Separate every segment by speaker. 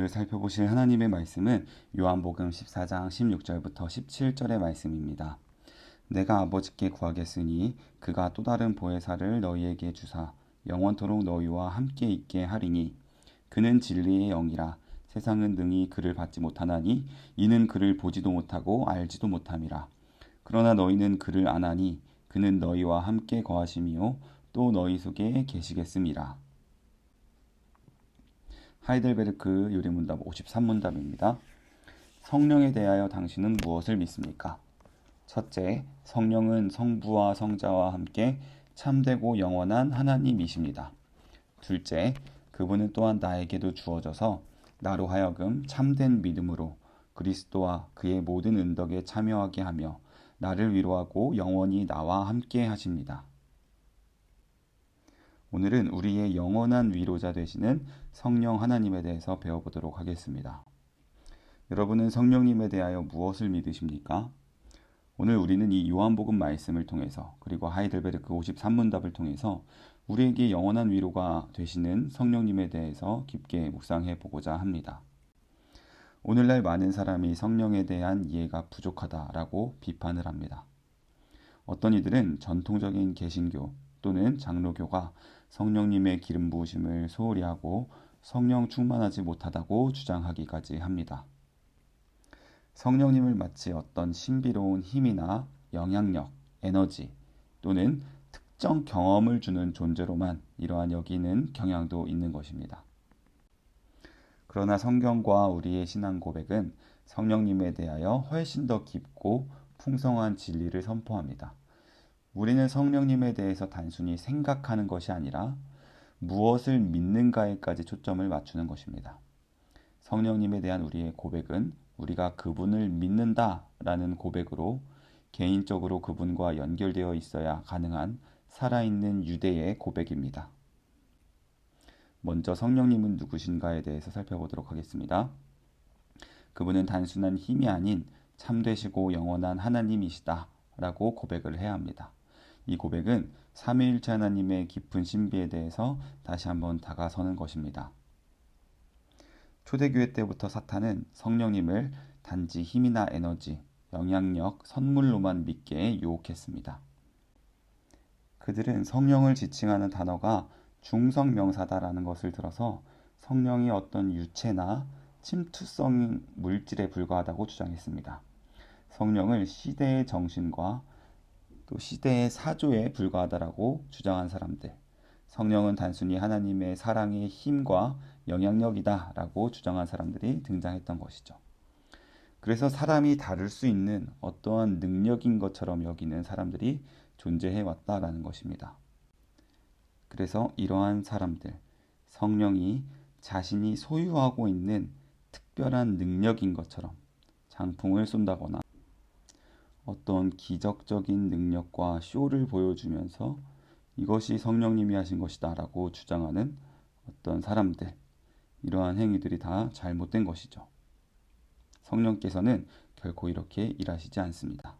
Speaker 1: 오늘 살펴보실 하나님의 말씀은 요한복음 14장 16절부터 17절의 말씀입니다. 내가 아버지께 구하겠으니 그가 또 다른 보혜사를 너희에게 주사 영원토록 너희와 함께 있게 하리니 그는 진리의 영이라. 세상은 능히 그를 받지 못하나니 이는 그를 보지도 못하고 알지도 못함이라. 그러나 너희는 그를 아나니 그는 너희와 함께 거하심이요 또 너희 속에 계시겠음이라. 하이델베르크 요리문답 53문답입니다. 성령에 대하여 당신은 무엇을 믿습니까? 첫째, 성령은 성부와 성자와 함께 참되고 영원한 하나님이십니다. 둘째, 그분은 또한 나에게도 주어져서 나로 하여금 참된 믿음으로 그리스도와 그의 모든 은덕에 참여하게 하며 나를 위로하고 영원히 나와 함께 하십니다. 오늘은 우리의 영원한 위로자 되시는 성령 하나님에 대해서 배워보도록 하겠습니다. 여러분은 성령님에 대하여 무엇을 믿으십니까? 오늘 우리는 이 요한복음 말씀을 통해서 그리고 하이델베르크 53문답을 통해서 우리에게 영원한 위로가 되시는 성령님에 대해서 깊게 묵상해 보고자 합니다. 오늘날 많은 사람이 성령에 대한 이해가 부족하다라고 비판을 합니다. 어떤 이들은 전통적인 개신교 또는 장로교가 성령님의 기름 부으심을 소홀히 하고 성령 충만하지 못하다고 주장하기까지 합니다. 성령님을 마치 어떤 신비로운 힘이나 영향력, 에너지 또는 특정 경험을 주는 존재로만 이러한 여기는 경향도 있는 것입니다. 그러나 성경과 우리의 신앙 고백은 성령님에 대하여 훨씬 더 깊고 풍성한 진리를 선포합니다. 우리는 성령님에 대해서 단순히 생각하는 것이 아니라 무엇을 믿는가에까지 초점을 맞추는 것입니다. 성령님에 대한 우리의 고백은 우리가 그분을 믿는다라는 고백으로 개인적으로 그분과 연결되어 있어야 가능한 살아있는 유대의 고백입니다. 먼저 성령님은 누구신가에 대해서 살펴보도록 하겠습니다. 그분은 단순한 힘이 아닌 참되시고 영원한 하나님이시다 라고 고백을 해야 합니다. 이 고백은 삼위일체 하나님의 깊은 신비에 대해서 다시 한번 다가서는 것입니다. 초대교회 때부터 사탄은 성령님을 단지 힘이나 에너지, 영향력, 선물로만 믿게 유혹했습니다. 그들은 성령을 지칭하는 단어가 중성명사다라는 것을 들어서 성령이 어떤 유체나 침투성 물질에 불과하다고 주장했습니다. 성령을 시대의 정신과 또 시대의 사조에 불과하다라고 주장한 사람들, 성령은 단순히 하나님의 사랑의 힘과 영향력이다라고 주장한 사람들이 등장했던 것이죠. 그래서 사람이 다룰 수 있는 어떠한 능력인 것처럼 여기는 사람들이 존재해 왔다라는 것입니다. 그래서 이러한 사람들, 성령이 자신이 소유하고 있는 특별한 능력인 것처럼 장풍을 쏜다거나 어떤 기적적인 능력과 쇼를 보여주면서 이것이 성령님이 하신 것이다 라고 주장하는 어떤 사람들, 이러한 행위들이 다 잘못된 것이죠. 성령께서는 결코 이렇게 일하시지 않습니다.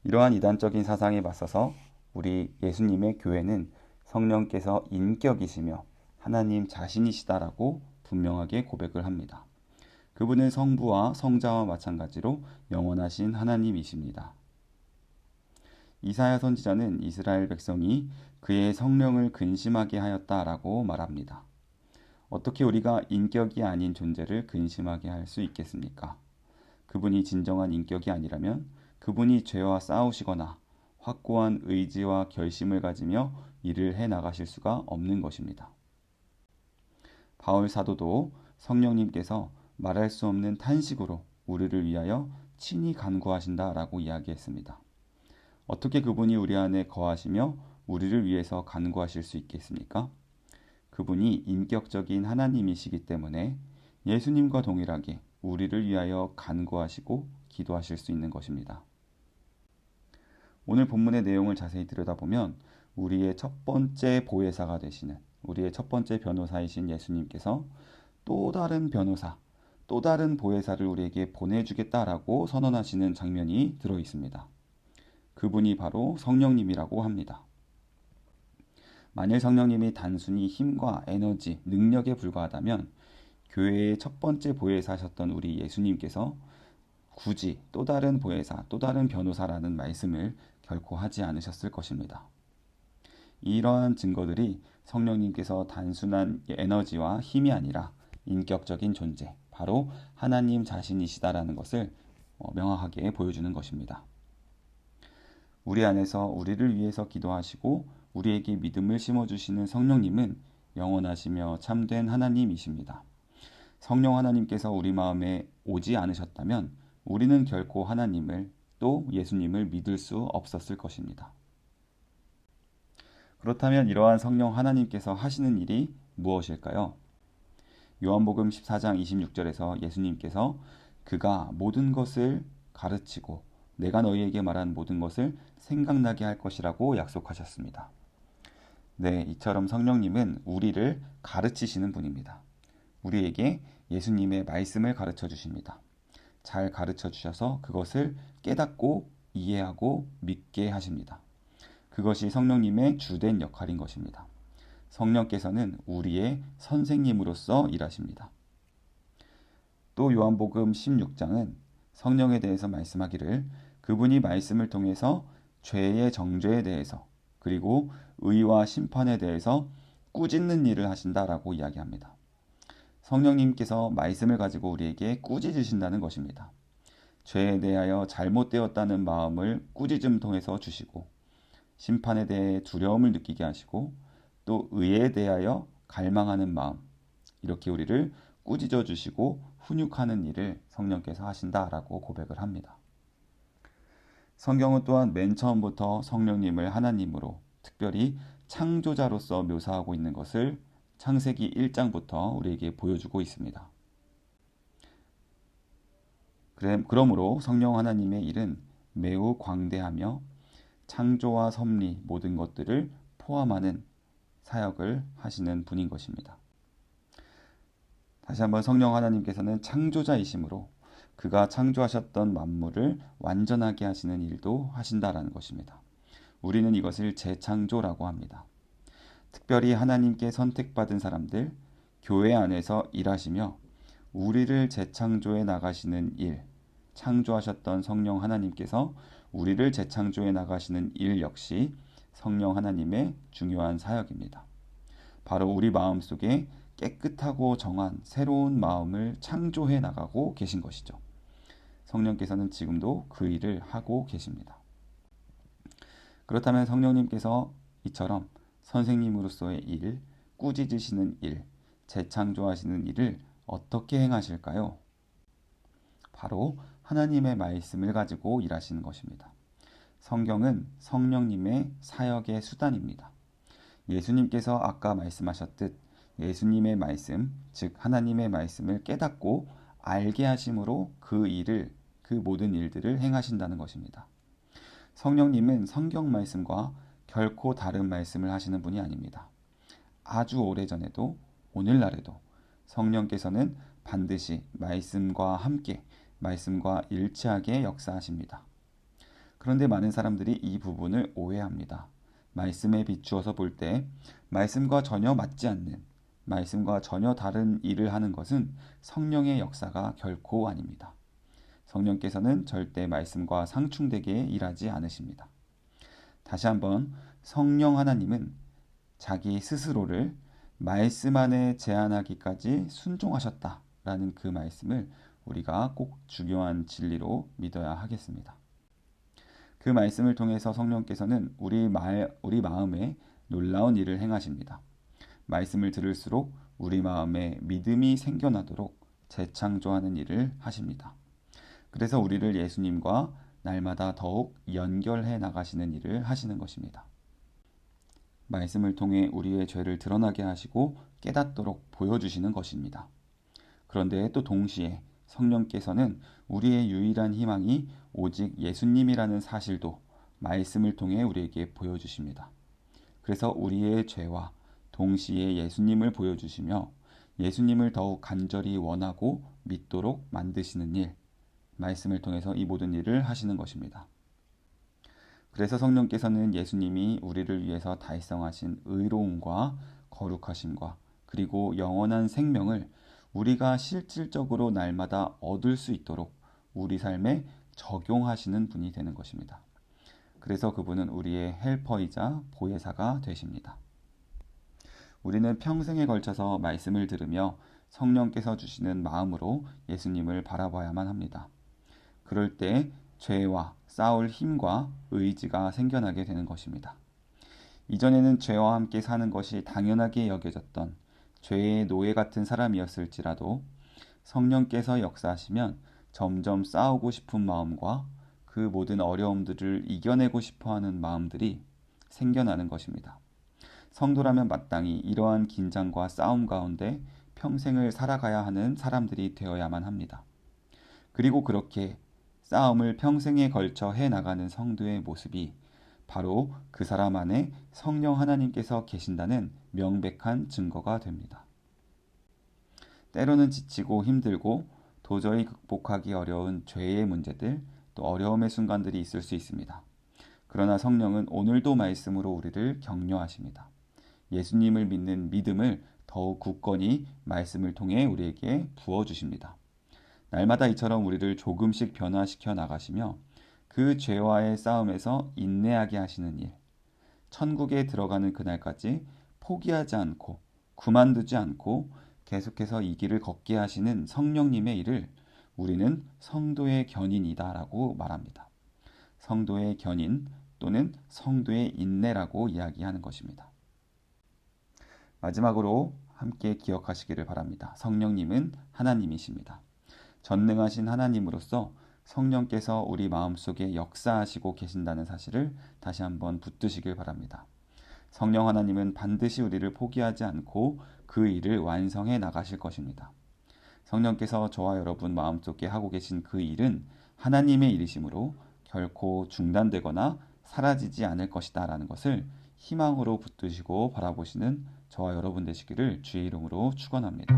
Speaker 1: 이러한 이단적인 사상에 맞서서 우리 예수님의 교회는 성령께서 인격이시며 하나님 자신이시다라고 분명하게 고백을 합니다. 그분은 성부와 성자와 마찬가지로 영원하신 하나님이십니다. 이사야 선지자는 이스라엘 백성이 그의 성령을 근심하게 하였다라고 말합니다. 어떻게 우리가 인격이 아닌 존재를 근심하게 할 수 있겠습니까? 그분이 진정한 인격이 아니라면 그분이 죄와 싸우시거나 확고한 의지와 결심을 가지며 일을 해 나가실 수가 없는 것입니다. 바울 사도도 성령님께서 말할 수 없는 탄식으로 우리를 위하여 친히 간구하신다라고 이야기했습니다. 어떻게 그분이 우리 안에 거하시며 우리를 위해서 간구하실 수 있겠습니까? 그분이 인격적인 하나님이시기 때문에 예수님과 동일하게 우리를 위하여 간구하시고 기도하실 수 있는 것입니다. 오늘 본문의 내용을 자세히 들여다보면 우리의 첫 번째 보혜사가 되시는 우리의 첫 번째 변호사이신 예수님께서 또 다른 변호사, 또 다른 보혜사를 우리에게 보내주겠다라고 선언하시는 장면이 들어 있습니다. 그분이 바로 성령님이라고 합니다. 만일 성령님이 단순히 힘과 에너지, 능력에 불과하다면 교회의 첫 번째 보혜사셨던 우리 예수님께서 굳이 또 다른 보혜사, 또 다른 변호사라는 말씀을 결코 하지 않으셨을 것입니다. 이러한 증거들이 성령님께서 단순한 에너지와 힘이 아니라 인격적인 존재, 바로 하나님 자신이시다라는 것을 명확하게 보여주는 것입니다. 우리 안에서 우리를 위해서 기도하시고 우리에게 믿음을 심어주시는 성령님은 영원하시며 참된 하나님이십니다. 성령 하나님께서 우리 마음에 오지 않으셨다면 우리는 결코 하나님을 또 예수님을 믿을 수 없었을 것입니다. 그렇다면 이러한 성령 하나님께서 하시는 일이 무엇일까요? 요한복음 14장 26절에서 예수님께서 그가 모든 것을 가르치고 내가 너희에게 말한 모든 것을 생각나게 할 것이라고 약속하셨습니다. 네, 이처럼 성령님은 우리를 가르치시는 분입니다. 우리에게 예수님의 말씀을 가르쳐 주십니다. 잘 가르쳐 주셔서 그것을 깨닫고 이해하고 믿게 하십니다. 그것이 성령님의 주된 역할인 것입니다. 성령께서는 우리의 선생님으로서 일하십니다. 또 요한복음 16장은 성령에 대해서 말씀하기를 그분이 말씀을 통해서 죄의 정죄에 대해서 그리고 의와 심판에 대해서 꾸짖는 일을 하신다라고 이야기합니다. 성령님께서 말씀을 가지고 우리에게 꾸짖으신다는 것입니다. 죄에 대하여 잘못되었다는 마음을 꾸짖음 통해서 주시고 심판에 대해 두려움을 느끼게 하시고 또 의에 대하여 갈망하는 마음, 이렇게 우리를 꾸짖어 주시고 훈육하는 일을 성령께서 하신다라고 고백을 합니다. 성경은 또한 맨 처음부터 성령님을 하나님으로 특별히 창조자로서 묘사하고 있는 것을 창세기 1장부터 우리에게 보여주고 있습니다. 그러므로 성령 하나님의 일은 매우 광대하며 창조와 섭리 모든 것들을 포함하는 사역을 하시는 분인 것입니다. 다시 한번 성령 하나님께서는 창조자이시므로 그가 창조하셨던 만물을 완전하게 하시는 일도 하신다라는 것입니다. 우리는 이것을 재창조라고 합니다. 특별히 하나님께 선택받은 사람들, 교회 안에서 일하시며 우리를 재창조해 나가시는 일, 창조하셨던 성령 하나님께서 우리를 재창조해 나가시는 일 역시 성령 하나님의 중요한 사역입니다. 바로 우리 마음속에 깨끗하고 정한 새로운 마음을 창조해 나가고 계신 것이죠. 성령께서는 지금도 그 일을 하고 계십니다. 그렇다면 성령님께서 이처럼 선생님으로서의 일, 꾸짖으시는 일, 재창조하시는 일을 어떻게 행하실까요? 바로 하나님의 말씀을 가지고 일하시는 것입니다. 성경은 성령님의 사역의 수단입니다. 예수님께서 아까 말씀하셨듯 예수님의 말씀, 즉 하나님의 말씀을 깨닫고 알게 하심으로 그 일을, 그 모든 일들을 행하신다는 것입니다. 성령님은 성경 말씀과 결코 다른 말씀을 하시는 분이 아닙니다. 아주 오래전에도 오늘날에도 성령께서는 반드시 말씀과 함께 말씀과 일치하게 역사하십니다. 그런데 많은 사람들이 이 부분을 오해합니다. 말씀에 비추어서 볼 때 말씀과 전혀 맞지 않는, 말씀과 전혀 다른 일을 하는 것은 성령의 역사가 결코 아닙니다. 성령께서는 절대 말씀과 상충되게 일하지 않으십니다. 다시 한번 성령 하나님은 자기 스스로를 말씀 안에 제한하기까지 순종하셨다라는 그 말씀을 우리가 꼭 중요한 진리로 믿어야 하겠습니다. 그 말씀을 통해서 성령께서는 우리 마음에 놀라운 일을 행하십니다. 말씀을 들을수록 우리 마음에 믿음이 생겨나도록 재창조하는 일을 하십니다. 그래서 우리를 예수님과 날마다 더욱 연결해 나가시는 일을 하시는 것입니다. 말씀을 통해 우리의 죄를 드러나게 하시고 깨닫도록 보여주시는 것입니다. 그런데 또 동시에 성령께서는 우리의 유일한 희망이 오직 예수님이라는 사실도 말씀을 통해 우리에게 보여주십니다. 그래서 우리의 죄와 동시에 예수님을 보여주시며 예수님을 더욱 간절히 원하고 믿도록 만드시는 일, 말씀을 통해서 이 모든 일을 하시는 것입니다. 그래서 성령께서는 예수님이 우리를 위해서 달성하신 의로움과 거룩하심과 그리고 영원한 생명을 우리가 실질적으로 날마다 얻을 수 있도록 우리 삶에 적용하시는 분이 되는 것입니다. 그래서 그분은 우리의 헬퍼이자 보혜사가 되십니다. 우리는 평생에 걸쳐서 말씀을 들으며 성령께서 주시는 마음으로 예수님을 바라봐야만 합니다. 그럴 때 죄와 싸울 힘과 의지가 생겨나게 되는 것입니다. 이전에는 죄와 함께 사는 것이 당연하게 여겨졌던 죄의 노예 같은 사람이었을지라도 성령께서 역사하시면 점점 싸우고 싶은 마음과 그 모든 어려움들을 이겨내고 싶어하는 마음들이 생겨나는 것입니다. 성도라면 마땅히 이러한 긴장과 싸움 가운데 평생을 살아가야 하는 사람들이 되어야만 합니다. 그리고 그렇게 싸움을 평생에 걸쳐 해나가는 성도의 모습이 바로 그 사람 안에 성령 하나님께서 계신다는 명백한 증거가 됩니다. 때로는 지치고 힘들고 도저히 극복하기 어려운 죄의 문제들, 또 어려움의 순간들이 있을 수 있습니다. 그러나 성령은 오늘도 말씀으로 우리를 격려하십니다. 예수님을 믿는 믿음을 더욱 굳건히 말씀을 통해 우리에게 부어주십니다. 날마다 이처럼 우리를 조금씩 변화시켜 나가시며 그 죄와의 싸움에서 인내하게 하시는 일, 천국에 들어가는 그날까지 포기하지 않고 그만두지 않고 계속해서 이 길을 걷게 하시는 성령님의 일을 우리는 성도의 견인이다라고 말합니다. 성도의 견인 또는 성도의 인내라고 이야기하는 것입니다. 마지막으로 함께 기억하시기를 바랍니다. 성령님은 하나님이십니다. 전능하신 하나님으로서 성령께서 우리 마음속에 역사하시고 계신다는 사실을 다시 한번 붙드시길 바랍니다. 성령 하나님은 반드시 우리를 포기하지 않고 그 일을 완성해 나가실 것입니다. 성령께서 저와 여러분 마음속에 하고 계신 그 일은 하나님의 일이시므로 결코 중단되거나 사라지지 않을 것이다 라는 것을 희망으로 붙드시고 바라보시는 저와 여러분 되시기를 주의 이름으로 축원합니다.